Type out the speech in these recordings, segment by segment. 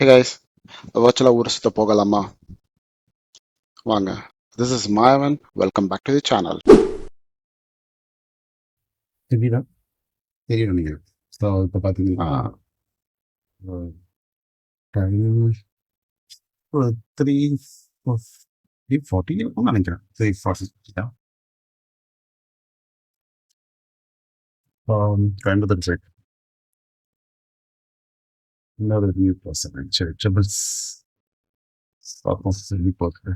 Hey guys, virtual ஊர் சுத்த போகலாமா? வாங்க. This is Mayavan. Welcome back to the channel. தெரியுதா? தெரியும் நினைக்கிறேன். ஸோ இப்போ பார்த்தீங்கன்னா டைம் ஒரு 3:40 இருக்கும்னு நினைக்கிறேன். 3:40 தான். கோயம்புத்தூர் சைட் இன்னொரு நியூ பர்சன் சரி ட்ரிபிள்ஸ் சொல்லி போட்டு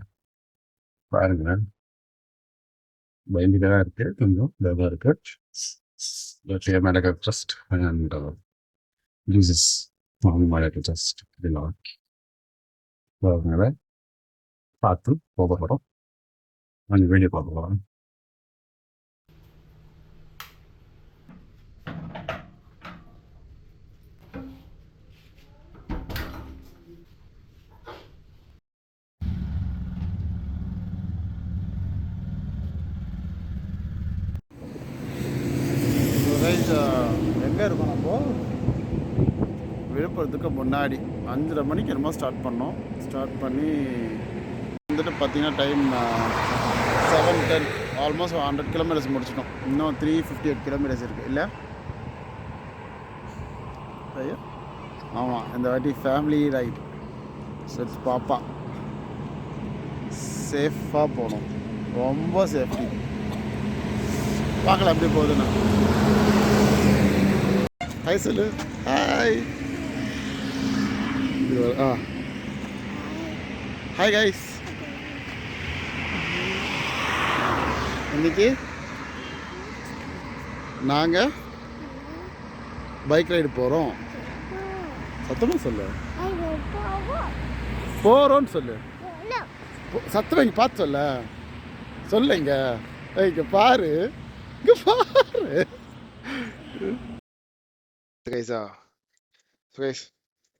பாருங்களேன். பயந்துதான் இருக்கு, கொஞ்சம் இதாக இருக்கு. But yeah, Malaga trust and uses Malaga trust a lot. அதனால பார்த்து போக போகிறோம். கொஞ்சம் வீடியோ பார்க்க போகிறோம். எங்கே இருக்கோம் நம்ம? விழுப்புரத்துக்கு முன்னாடி 5:30 மணிக்கு என்னமோ ஸ்டார்ட் பண்ணோம். ஸ்டார்ட் பண்ணி வந்துட்டு பார்த்தீங்கன்னா டைம் 7:10, ஆல்மோஸ்ட் 100 கிலோமீட்டர்ஸ் முடிச்சிட்டோம். இன்னும் 358 கிலோமீட்டர்ஸ் இருக்குது இல்லை? ஐயோ ஆமாம், இந்த வாட்டி ஃபேமிலி ரைட். ஸோ பாப்பா சேஃபாக போகணும், ரொம்ப சேஃப்டி. பார்க்கலாம் எப்படி போகுதுண்ணா. ஹாய் சொல்லு. ஹாய். Hi guys. இன்னைக்கு நாங்கள் பைக் ரைடு போகிறோம். சத்தமாக சொல்லு. போகிறோன்னு சொல்லு. சத்தமாக இங்கே பார்த்து சொல்ல சொல்ல. இங்கே பாரு, இங்கே பாரு. கைஸ்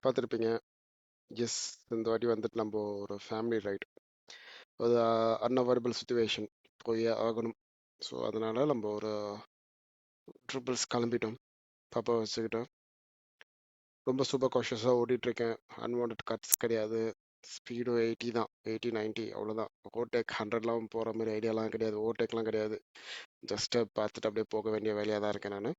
பார்த்துருப்பீங்க. எஸ், இந்த வாட்டி வந்துட்டு நம்ம ஒரு ஃபேமிலி ரைட், ஒரு அன்அவாய்டபிள் சுச்சுவேஷன் போய் ஆகணும். ஸோ அதனால் நம்ம ஒரு ட்ரிபிள்ஸ் கிளம்பிட்டோம். பாப்பா வச்சுக்கிட்டோம். ரொம்ப சூப்பர் காஷியஸாக ஓடிட்டுருக்கேன். அன்வான்ட் கட்ஸ் கிடையாது. ஸ்பீடும் 80 தான், 80-90 அவ்வளோதான். ஓவர்டேக் 100லாம் போகிற மாதிரி ஐடியாலாம் கிடையாது. ஓவர்டேக்லாம் கிடையாது. ஜஸ்ட்டு பார்த்துட்டு அப்படியே போக வேண்டிய வேலையாக தான் இருக்கேன் நான்.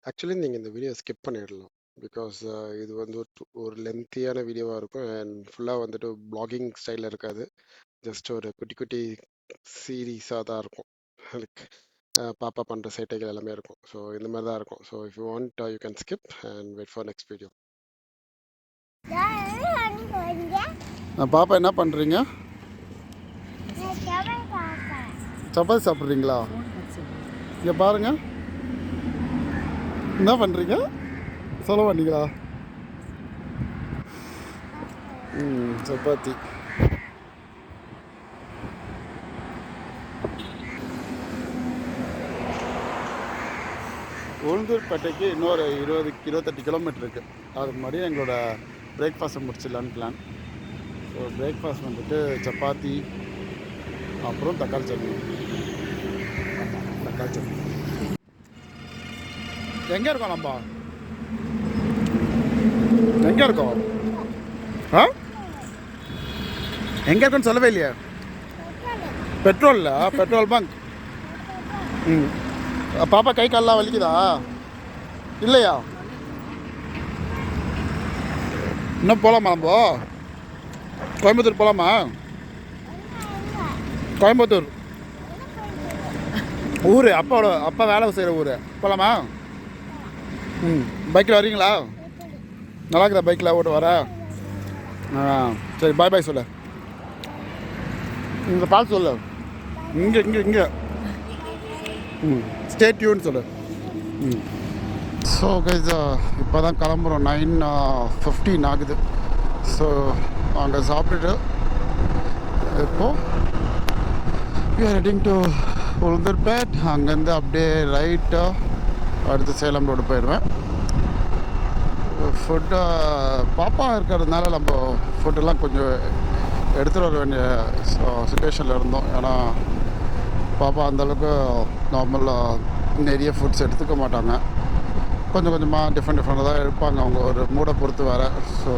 ஆக்சுவலி நீங்கள் இந்த வீடியோ ஸ்கிப் பண்ணிடலாம். பிகாஸ் இது வந்து ஒரு லென்த்தியான வீடியோவாக இருக்கும். அண்ட் ஃபுல்லாக வந்துட்டு ப்ளாகிங் ஸ்டைலில் இருக்காது. ஜஸ்ட் ஒரு குட்டி குட்டி சீரீஸாக தான் இருக்கும். லைக் பாப்பா பண்ணுற சேட்டைகள் எல்லாமே இருக்கும். ஸோ இந்த மாதிரி தான் இருக்கும். So if you want you can skip and wait for next video. பாப்பா என்ன பண்ணுறீங்க? சப்பாத்தி சாப்பிட்றீங்களா? இங்கே பாருங்க, என்ன பண்ணுறீங்க சொல்ல மாட்டீங்களா? சப்பாத்தி. உளுந்தூர்பேட்டைக்கு இன்னொரு 20-28 கிலோமீட்டர் இருக்குது. அதுக்கு முன்னாடி எங்களோட பிரேக்ஃபாஸ்ட்டை முடிச்சிடலான்னு பிளான். ஸோ பிரேக்ஃபாஸ்ட் வந்துட்டு சப்பாத்தி, அப்புறம் தக்காளி சட்னி. தக்காளி சட்னி. எங்கே இருக்கோம் நம்ம? எங்கே இருக்கோம்? எங்கே இருக்கோன்னு சொல்லவே இல்லையா? பெட்ரோலில், பெட்ரோல் பங்க். பாப்பா கை கால்லாம் வலிக்குதா இல்லையா? இன்னும் போகலாமா நம்ம? கோயம்புத்தூர் போகலாமா? கோயம்புத்தூர் ஊர், அப்பா வேலை செய்கிற ஊர். போகலாமா? பைக்கில் வரீங்களா? நல்லா இருக்குதா பைக்கில் ஓட்டு வர? சரி, பாய் பாய் சொல்லு. இங்கே பார்த்து சொல்லு. இங்கே ஸ்டே டியூன் சொல்லு. ஸோ கைஸ், இப்போ தான் கிளம்புறோம். 9:15 ஆகுது. ஸோ அங்கே சாப்பிட்டுட்டு இப்போது we are heading to Ulundurpet. அங்கேருந்து அப்படியே ரைட்டாக அடுத்து சேலம் ரோடு போயிடுவேன். ஃபுட்டு பாப்பா இருக்கிறதுனால நம்ம ஃபுட்டெல்லாம் கொஞ்சம் எடுத்துகிட்டு வர வேண்டிய சுச்சுவேஷனில் இருந்தோம். ஏன்னா பாப்பா அந்தளவுக்கு நார்மலாக நிறைய ஃபுட்ஸ் எடுத்துக்க மாட்டாங்க. கொஞ்சம் கொஞ்சமாக டிஃப்ரெண்ட்டாக தான் எடுப்பாங்க அவங்க ஒரு மூடை பொறுத்து வேறு. ஸோ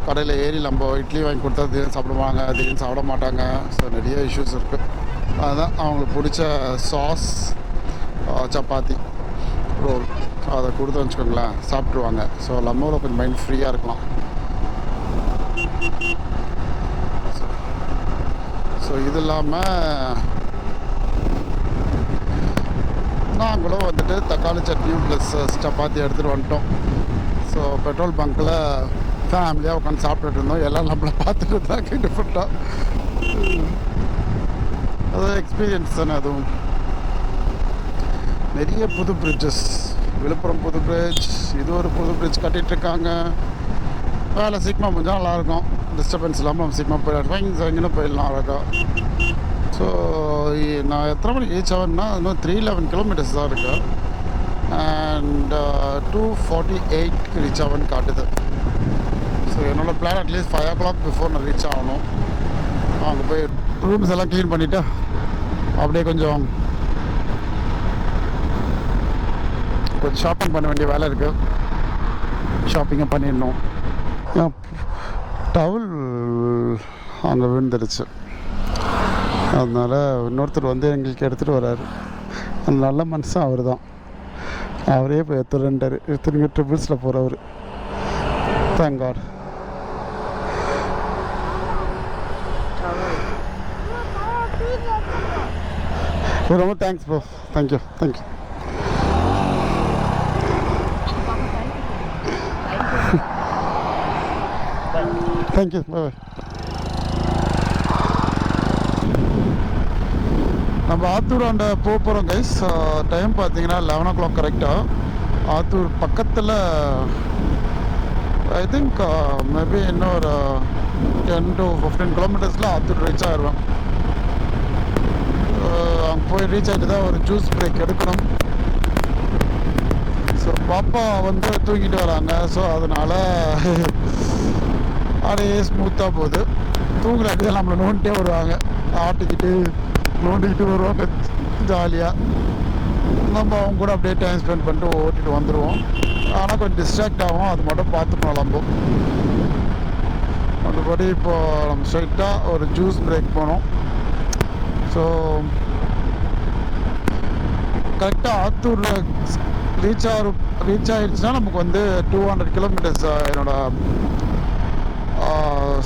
கடையில் ஏறி நம்ம இட்லி வாங்கி கொடுத்தா திடீர்னு சாப்பிடுவாங்க, திடீர்னு சாப்பிட மாட்டாங்க. ஸோ நிறைய இஷ்யூஸ் இருக்குது. அதுதான் அவங்களுக்கு பிடிச்ச சாஸ் சப்பாத்தி ரோல் அதை கொடுத்து வச்சுக்கோங்களேன், சாப்பிட்ருவாங்க. ஸோ நம்மளோட கொஞ்சம் மைண்ட் ஃப்ரீயாக இருக்கலாம். ஸோ இது இல்லாமல் நாங்களும் வந்துட்டு தக்காளி சட்னியும் ப்ளஸ் சப்பாத்தி எடுத்துகிட்டு வந்துட்டோம். ஸோ பெட்ரோல் பங்க்கில் ஃபேமிலியாக உட்காந்து சாப்பிட்டுட்டு இருந்தோம். எல்லாம் நம்மளை பார்த்துட்டு இருந்தாங்க டிஃப்ரெண்ட்டாக. அது எக்ஸ்பீரியன்ஸ் தானே. அதுவும் நிறைய புது பிரிட்ஜஸ், விழுப்புரம் புது பிரிட்ஜ், இது ஒரு புது பிரிட்ஜ் கட்டிகிட்ருக்காங்க. வேலை சீக்கிரமாக கொஞ்சம் நல்லாயிருக்கும், டிஸ்டர்பன்ஸ் இல்லாமல் நம்ம சீக்கிரமாக போயிடலாம், இங்கே போயிடலாம் அழகாக. ஸோ நான் எத்தனை மணிக்கு ரீச் ஆகுன்னா இன்னும் 311 கிலோமீட்டர்ஸ் தான் இருக்குது. அண்ட் 2:48 ரீச் ஆகுன்னு காட்டுது. ஸோ என்னோடய பிளான் அட்லீஸ்ட் 5 o'clock பிஃபோர் நான் ரீச் ஆகணும். அங்கே போய் ரூம்ஸ் எல்லாம் க்ளீன் பண்ணிவிட்டு அப்படியே கொஞ்சம் ஷாப்பிங் பண்ண வேண்டிய வேலை இருக்குது. ஷாப்பிங்கை பண்ணிடணும். டவுல் அங்கே விழுந்துருச்சு, அதனால் இன்னொருத்தர் வந்து எங்களுக்கு எடுத்துகிட்டு வர்றாரு. அந்த நல்ல மனுஷன் அவர் தான். அவரே இப்போ எடுத்துட்டார், எடுத்துருங்க ட்ரிபிள்ஸில் போகிறவர். Thank God. ரொம்ப thanks bro, thank you thank you. Thank you, bye. நம்ம ஆத்தூர் ஆண்ட போகிறோம் கைஸ். டைம் பார்த்தீங்கன்னா 11 o'clock கரெக்டாக. ஆத்தூர் பக்கத்தில் ஐ திங்க் மேபி இன்னும் ஒரு 10 to 15 கிலோமீட்டர்ஸில் ஆத்தூர் ரீச் ஆகிடுவேன். அங்கே போய் ரீச் ஆகிட்டு தான் ஒரு ஜூஸ் பிரேக் எடுக்கணும். ஸோ பாப்பா வந்து தூங்கிட்டு வராங்க. ஸோ அதனால் அப்படியே ஸ்மூத்தாக போகுது. தூங்குறாட்டி தான் நம்மளை நோண்டிட்டே வருவாங்க, ஆட்டிக்கிட்டு நோண்டிக்கிட்டு வருவாங்க ஜாலியாக. நம்ம அவங்க கூட அப்படியே டைம் ஸ்பெண்ட் பண்ணிட்டு ஓட்டிட்டு வந்துடுவோம். ஆனால் கொஞ்சம் டிஸ்ட்ராக்ட் ஆகும், அது மட்டும் பார்த்துக்கணும் நம்ம. மற்றபடி இப்போது நம்ம ஸ்ட்ரைட்டாக ஒரு ஜூஸ் பிரேக் போனோம். ஸோ கரெக்டாக ஆத்தூரில் ரீச் ஆகிடுச்சுன்னா நமக்கு வந்து 200 கிலோமீட்டர்ஸ் என்னோடய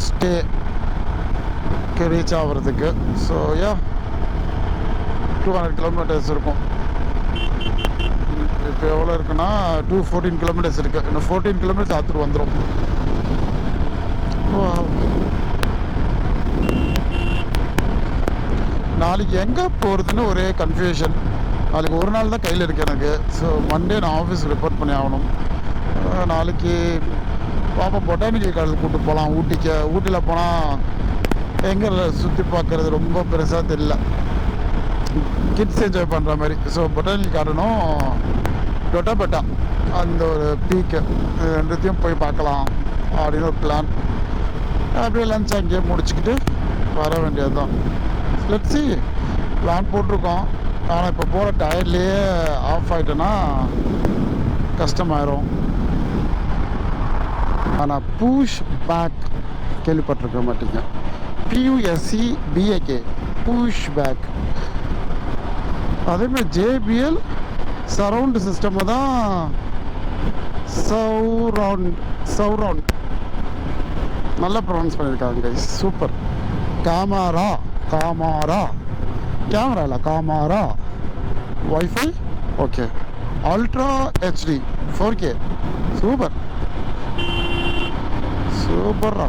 ஸ்டேக்கு ரீச் ஆகிறதுக்கு. ஸோ 200 கிலோமீட்டர்ஸ் இருக்கும். இப்போ எவ்வளோ இருக்குன்னா 214 கிலோமீட்டர்ஸ் இருக்குது. இன்னும் 14 கிலோமீட்டர்ஸ் ஆத்தூர் வந்துடும். நாளைக்கு எங்கே போகிறதுன்னு ஒரே கன்ஃபியூஷன். நாளைக்கு ஒரு நாள் தான் கையில் இருக்குது எனக்கு. ஸோ மண்டே நான் ஆஃபீஸுக்கு ரிப்போர்ட் பண்ணி ஆகணும். நாளைக்கு பாப்பா பொட்டானிக்கல் கார்டனுக்கு கூப்பிட்டு போகலாம். ஊட்டியில் போனால் எங்கே சுற்றி பார்க்குறது ரொம்ப பெருசாக தெரியல, கிட்ஸ் என்ஜாய் பண்ணுற மாதிரி. ஸோ பொட்டானிக்கல் கார்டனும் டொட்டாபெட்டா அந்த ஒரு பீக்கு ரெண்டுத்தையும் போய் பார்க்கலாம் அப்படின்னு ஒரு பிளான். அப்படியே லஞ்ச் அங்கேயே முடிச்சுக்கிட்டு வர வேண்டியது தான். லெட்ஸ் see, பிளான் போட்டிருக்கோம். ஆனால் இப்போ போகிற டயர்ட்லேயே ஆஃப் ஆகிட்டேன்னா கஷ்டமாயிரும். ஆனால் புஷ் பேக் கேள்விப்பட்டிருக்க மாட்டீங்க. PUSHBAK, push back. அதேமாதிரி JBL சரவுண்ட் சிஸ்டம் தான் சவுரவுண்ட். நல்லா ப்ரொனவுன்ஸ் பண்ணியிருக்காங்க கைஸ், சூப்பர். காமாரா கேமரா இல்லை, காமாரா. WiFi okay. Ultra HD 4K.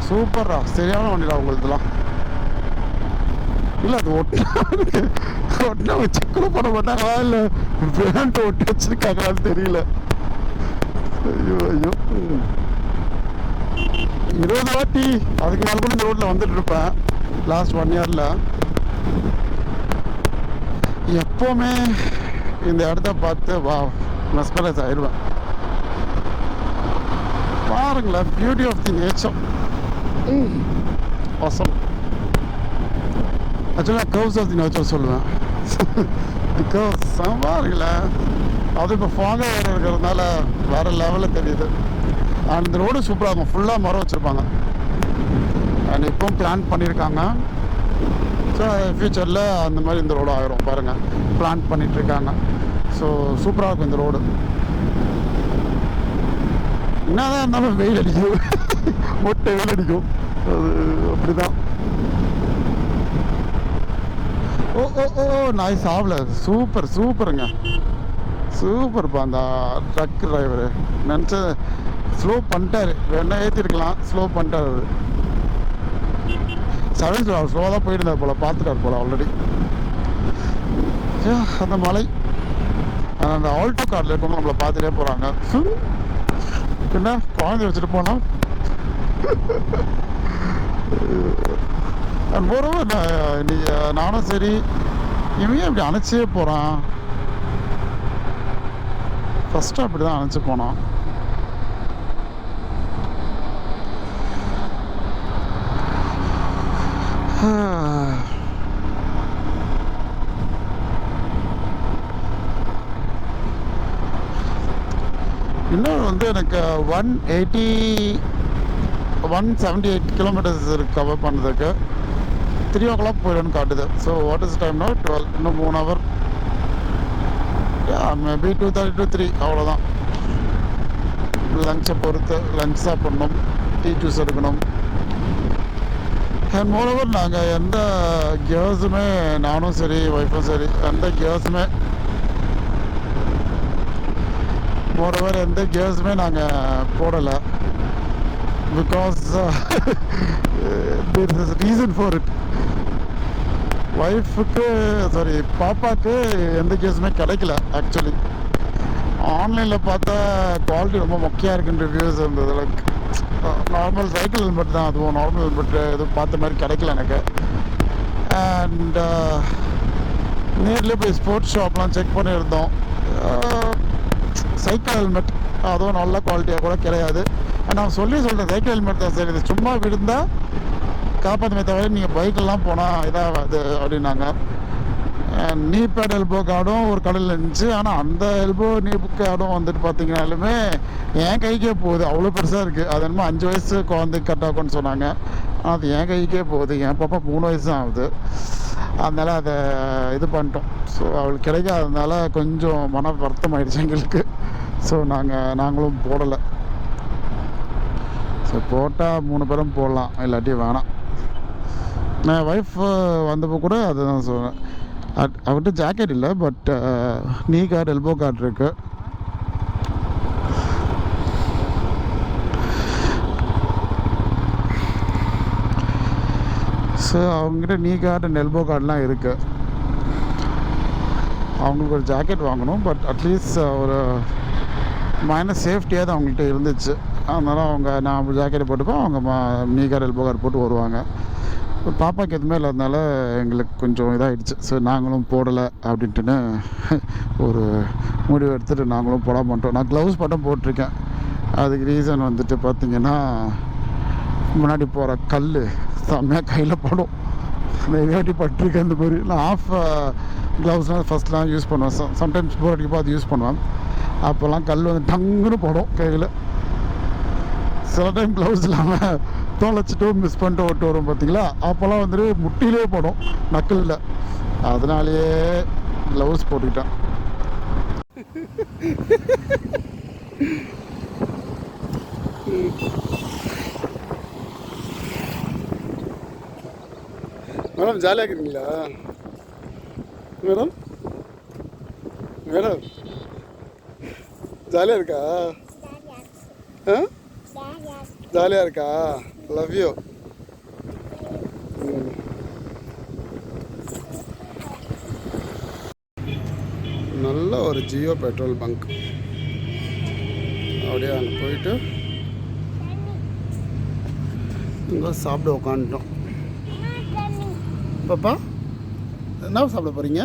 சூப்பர்ரா. சரியான வண்டிடா உங்களுதுலாம். இல்லை அது ஒட்டினா செக் கூட பண்ண மாட்டாங்களா, இல்லை பேண்ட் ஒட்டி வச்சிருக்காங்களான்னு தெரியல. ஐயோ 20 வாட்டி அதுக்கு மேலே கூட இந்த ரோட்டில் வந்துட்டு இருப்பேன் லாஸ்ட் 1 yearல. எப்போவுமே இந்த இடத்த பார்த்து மெஸ்மரைஸ் ஆயிடுவேன். பாருங்களேன், beauty of the nature. awesome. ஆக்சுவலாக கர்வ்ஸ் ஆஃப் தி நேச்சர் சொல்லுவேன். பிகாஸ் பாருங்களேன், அது இப்போ ஃபாக வேறு இருக்கிறதுனால வேறு லெவலில் தெரியுது. அண்ட் இந்த ரோடு சூப்பராக இருக்கும், ஃபுல்லாக மரம் வச்சுருப்பாங்க. அண்ட் இப்போவும் பிளான் பண்ணியிருக்காங்க. ஸோ ஃப்யூச்சரில் அந்த மாதிரி இந்த ரோடு ஆயிரும் பாருங்கள், பிளான் பண்ணிகிட்ருக்காங்க. ஸோ சூப்பராக இருக்கும் இந்த ரோடு. என்னதான் இருந்தாலும் வெயில் அடிக்கும், மொட்டை வெயில் அடிக்கும், அது அப்படி தான். ஓ ஓ ஓ நாய் சாவல. சூப்பர் சூப்பருங்க, சூப்பர்ப்பா. அந்த ட்ரக் டிரைவரு நினச்ச ஸ்லோ பண்ணிட்டாரு, வேணா ஏற்றிருக்கலாம், ஸ்லோ பண்ணிட்டார். அது 7 ஸ்லோவாக தான் போயிருந்தார் போல், பார்த்துட்டார் போல் ஆல்ரெடி. அந்த மலை அந்த ஆல்டோ கார்டில் இருக்கவங்க நம்மளை பார்த்துட்டே போகிறாங்க. என்ன குழந்தை வச்சுட்டு போனால் போகிறோம். நானும் சரி, இவன் இப்படி அணைச்சே போகிறான். ஃபஸ்ட்டு அப்படி தான் அணைச்சி போனான். இன்னும் வந்து எனக்கு 178 கிலோமீட்டர்ஸ் கவர் பண்ணதுக்கு 3 o'clock போயிடும்னு காட்டுது. ஸோ வாட் இஸ் டைம்னா 12, இன்னும் 3 hour, மேபி 2:30 to 3 அவ்வளோதான். லஞ்சை பொறுத்து லஞ்ச் சாப்பிட்ணும், டீ ஜூஸ் எடுக்கணும். அண்ட் மோரோவர் நாங்கள் எந்த கேர்ஸுமே, நானும் சரி ஒய்ஃபும் சரி, எந்த கேர்ஸுமே நாங்கள் போடலை. Because there is a reason for it. ஒய்ஃபுக்கு சாரி பாப்பாவுக்கு எந்த கேஸுமே கிடைக்கல. ஆக்சுவலி ஆன்லைனில் பார்த்தா குவாலிட்டி ரொம்ப மொக்கையாக இருக்குன்னு ரிவ்யூஸ் இருந்தது. லைக் நார்மல் சைக்கிள் ஹெல்மெட் தான், அதுவும் நார்மல் ஹெல்மெட் எதுவும் பார்த்த மாதிரி கிடைக்கல எனக்கு. அண்ட் நேரில் போய் ஸ்போர்ட்ஸ் ஷாப்லாம் செக் பண்ணியிருந்தோம். சைக்கிள் ஹெல்மெட் அதுவும் நல்ல குவாலிட்டியாக கூட கிடையாது. நான் சொல்கிறேன் சைக்கிள் ஹெல்மெட் தான் சரி, இது சும்மா விழுந்தால் காப்பாற்றுமே தவிர நீங்கள் பைக்கெல்லாம் போனால் இதாகாது அப்படின்னாங்க. நீ பேட் எல்போ கார்டும் ஒரு கடையில் இருந்துச்சு. ஆனால் அந்த எல்போ நீ கார்டும் வந்துட்டு பார்த்தீங்கன்னாலுமே என் கைக்கே போகுது, அவ்வளோ பெருசாக இருக்குது. அது என்னமோ 5 வயசு குழந்தைக்கு கட் ஆகும்னு சொன்னாங்க. அது என் கைக்கே போகுது. என் பாப்பா 3 வயசு தான் ஆகுது. அதனால் அதை இது பண்ணிட்டோம். ஸோ அவளுக்கு கிடைக்காததுனால கொஞ்சம் மன வருத்தம் ஆயிடுச்சு எங்களுக்கு. ஸோ நாங்களும் போடலை. ஸோ போட்டால் 3 பேரும் போடலாம், இல்லாட்டி வேணாம். நான் ஒய்ஃப் வந்தப்போ கூட அதுதான் சொல்கிறேன், அவர்கிட்ட ஜாக்கெட் இல்லை, பட் நீ கார்டு எல்போ கார்டு இருக்குது. ஸோ அவங்ககிட்ட நீ கார்டு அண்ட் எல்போ கார்டெலாம் இருக்குது. அவங்களுக்கு ஒரு ஜாக்கெட் வாங்கணும், பட் அட்லீஸ்ட் ஒரு மைனஸ் சேஃப்டியாக தான் அவங்கள்ட்ட இருந்துச்சு. அதனால் நான் ஜாக்கெட்டை போட்டுப்போம், அவங்க நீ கார்டு எல்போ கார்டு போட்டு வருவாங்க. பாப்பாவுக்கு எதுவுமே இல்லாதனால எங்களுக்கு கொஞ்சம் இதாகிடுச்சு. ஸோ நாங்களும் போடலை அப்படின்ட்டுன்னு ஒரு முடிவு எடுத்துகிட்டு நாங்களும் போட மாட்டோம். நான் க்ளவுஸ் மட்டும் போட்டிருக்கேன். அதுக்கு ரீசன் வந்துட்டு பார்த்திங்கன்னா, முன்னாடி போகிற கல் செம்மையாக கையில் படும். நிறையாட்டி பட்டிருக்கேன் இந்த மாதிரி. நான் ஆஃப் க்ளவுஸ்லாம் ஃபஸ்ட்லாம் யூஸ் பண்ணுவேன். சம்டைம்ஸ் போர் அடிக்கப்போ அது யூஸ் பண்ணுவேன். அப்போல்லாம் கல் வந்து டங்குன்னு படும் கையில். சில டைம் க்ளவுஸ் இல்லாமல் தொலைச்சிட்டு மிஸ் பண்ணிட்டு ஓட்டு வரும் பார்த்தீங்களா, அப்போல்லாம் வந்துட்டு முட்டிலே படும் நக்கலில். அதனாலேயே க்ளவுஸ் போட்டுக்கிட்டேன். மேடம் ஜாலியாக இருக்கிறீங்களா மேடம்? மேடம் ஜாலியாக இருக்கா? ஜாலியாக இருக்கா? Love you. நல்ல ஒரு ஜியோ பெட்ரோல் பங்க். அப்படியே அங்கே போயிட்டு இங்கே சாப்பிட உட்காந்துட்டோம். பாப்பா என்ன சாப்பிட போகிறீங்க?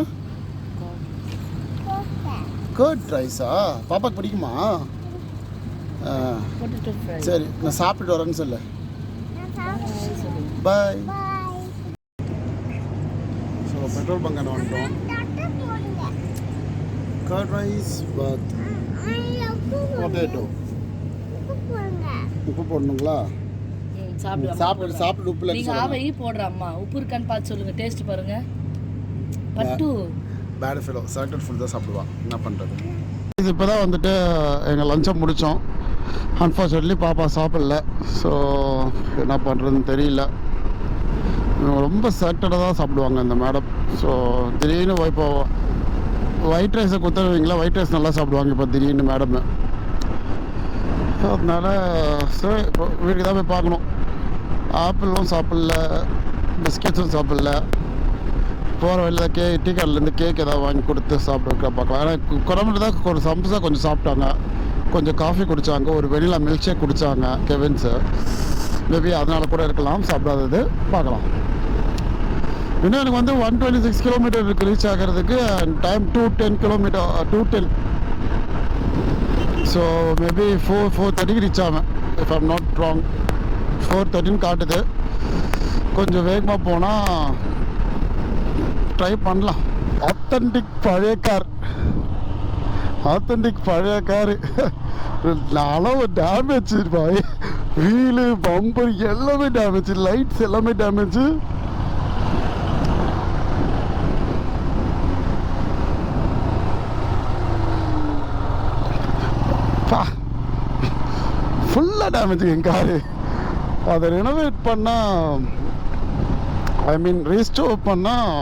கர்ட் ரைஸா? பாப்பாக்கு பிடிக்குமா? சரி, நான் சாப்பிட்டுட்டு வரேன்னு சொல்லு. பாய். ஸோ பெட்ரோல் பங்க் என்ன வந்துட்டோம். Curd rice with potato. உப்பு போடணுங்களா? சாப்பிட்டு சாப்பிட்டு உப்புல நீங்க ஆவை போடுற அம்மா உப்பு இருக்கான்னு பார்த்து சொல்லுங்க. டேஸ்ட் பாருங்க. பட்டு பேட் ஃபெலோ செலக்டட் ஃபுட் தான் சாப்பிடுவா. என்ன பண்ணுறது? இது இப்போ தான் வந்துட்டு எங்கள் லஞ்சை முடித்தோம். அன்ஃபார்ச்சுனேட்லி பாப்பா சாப்பிடல. ஸோ என்ன பண்ணுறதுன்னு தெரியல. இவங்க ரொம்ப செலக்டடாக தான் சாப்பிடுவாங்க இந்த மேடம். ஸோ திடீர்னு இப்போ ஒயிட் ரைஸை குத்துருவீங்களா? ஒயிட் ரைஸ் நல்லா சாப்பிடுவாங்க இப்போ திடீர்னு மேடம். அதனால சரி இப்போ வீட்டுக்கு தான் போய் பார்க்கணும். ஆப்பிளும் சாப்பிடல, பிஸ்கெட்ஸும் சாப்பிடல. போகிற வழியில் டீ கடையிலேருந்து கேக் ஏதாவது வாங்கி கொடுத்து சாப்பிட பார்க்கலாம். ஏன்னா குழம்புட்டு தான் ஒரு சம்சா கொஞ்சம் சாப்பிட்டாங்க, கொஞ்சம் காஃபி குடித்தாங்க, ஒரு வெனிலா மில்க் ஷேக் குடித்தாங்க கெவின்ஸு. மேபி அதனால கூட இருக்கலாம் சாப்பிடாதது. பார்க்கலாம். இன்னும் எனக்கு வந்து 126 கிலோமீட்டர் இருக்குது ரீச் ஆகிறதுக்கு. Time 210 kilometre 210. So maybe 4:30 reach ஆவேன் இஃப் ஐம் நாட் ராங். 4:13 காட்டுது. கொஞ்சம் வேகமாக போனால் ட்ரை பண்ணலாம். ஆத்தென்டிக் பழைய கார், ஆத்தென்டிக் பழைய காரு. அளவு டேமேஜ் பாய். வீலு பம்பர் எல்லாமே டேமேஜ், லைட்ஸ் எல்லாமே டேமேஜ். ஃபுல்லாக டேமேஜ் என் காரு. அதை ரெனோவேட் பண்ணால், ஐ மீன் ரீஸ்டோர் பண்ணால்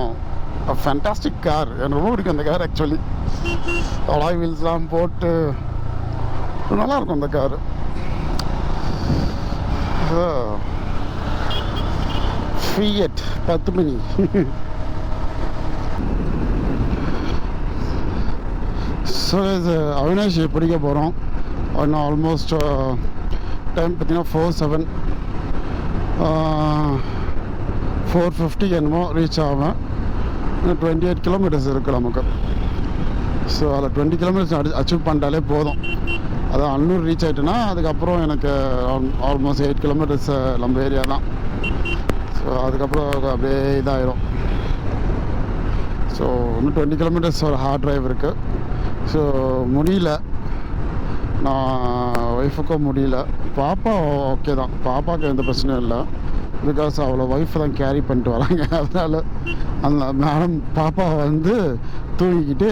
ஃபேண்டாஸ்டிக் கார். எனக்கு ரொம்ப பிடிக்கும் அந்த கார். ஆக்சுவலி அலாய் வீல்ஸ்லாம் போட்டு நல்லாயிருக்கும் அந்த காரு. ஃபியட் 10 மணி. ஸோ இது அவினாஷ் பிடிக்க போகிறோம். இன்னும் ஆல்மோஸ்ட் டைம் பார்த்தீங்கன்னா 4:07. 4:50 என்னமோ ரீச் ஆவேன். 28 கிலோமீட்டர்ஸ் இருக்குது நமக்கு. ஸோ அதில் 20 கிலோமீட்டர்ஸ் அச்சீவ் பண்ணிட்டாலே போதும். அதான் அன்னூர் ரீச் ஆகிட்டேன்னா அதுக்கப்புறம் எனக்கு ஆல்மோஸ்ட் 8 கிலோமீட்டர்ஸ் நம்ம ஏரியா தான். ஸோ அதுக்கப்புறம் அப்படியே இதாகிடும். ஸோ இன்னும் 20 கிலோமீட்டர்ஸ் ஒரு ஹார்ட் ட்ரைவ் இருக்குது. ஸோ முடியல, நான் ஒய்ஃபுக்கும் முடியல. பாப்பா ஓகே தான், பாப்பாவுக்கு எந்த பிரச்சனையும் இல்லை. பிகாஸ் அவளை ஒய்ஃப் தான் கேரி பண்ணிட்டு வராங்க. அதனால் அந்த மேடம் பாப்பாவை வந்து தூங்கிக்கிட்டு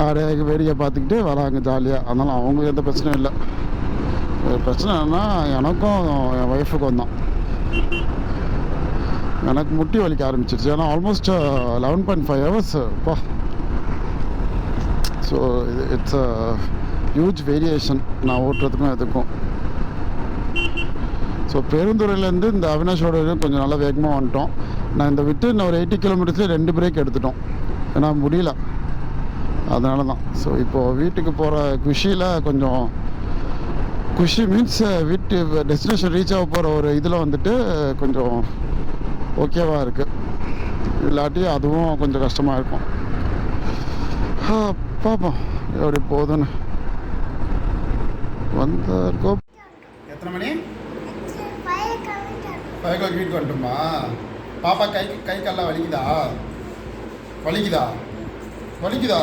அப்படியே வேடிக்கை பார்த்துக்கிட்டு வராங்க ஜாலியாக. அதனால் அவங்களுக்கு எந்த பிரச்சனையும் இல்லை. பிரச்சனை என்னன்னா எனக்கும் என் ஒய்ஃபுக்கும் தான். எனக்கு முட்டி வலிக்க ஆரம்பிச்சிருச்சு. ஏன்னா ஆல்மோஸ்ட் 11.5 hours பா. So it's a huge variation நான் ஓட்டுறதுக்கும் இதுக்கும். ஸோ பெருந்துறையிலேருந்து இந்த அவினாஷோட கொஞ்சம் நல்லா வேகமாக வந்துட்டோம். நான் இந்த விட்டு இன்னும் ஒரு 80 கிலோமீட்டர்ஸ்லேயே 2 பிரேக் எடுத்துட்டோம். ஏன்னா முடியல, அதனால தான். ஸோ இப்போது வீட்டுக்கு போகிற குஷியில் கொஞ்சம் குஷி மீன்ஸ் வீட்டு டெஸ்டினேஷன் ரீச் ஆக போகிற ஒரு இதில் வந்துட்டு கொஞ்சம் ஓகேவாக இருக்குது. இல்லாட்டி அதுவும் கொஞ்சம் கஷ்டமாக இருக்கும். பார்ப்போம் எப்படி போகுதுன்னு. வந்திருக்கோம். எத்தனை மணி? 5 o'clock வீட்டுக்கு வந்துட்டுமா? பாப்பா கை கால்லாம் வலிக்குதா? வலிக்குதா வலிக்குதா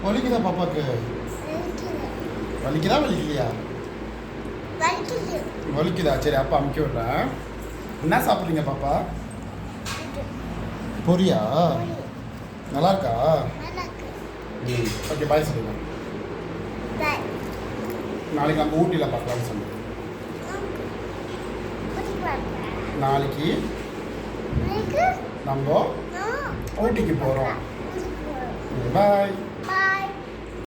வலிக்குதா பாப்பாவுக்கு? வலிக்குதா வலிக்கலையா? வலிக்குதா? சரி அப்பா அமுக்கி விட்றேன். என்ன சாப்பிட்றீங்க பாப்பா? பொரியா? நல்லா இருக்கா? ஓகே பாய் சொல்லுங்க. நாளைக்கு நம்ம ஊட்டியில் பார்க்கலாம்னு சொன்னேன். நாளைக்கு நம்ம ஊட்டிக்கு போகிறோம். பாய்.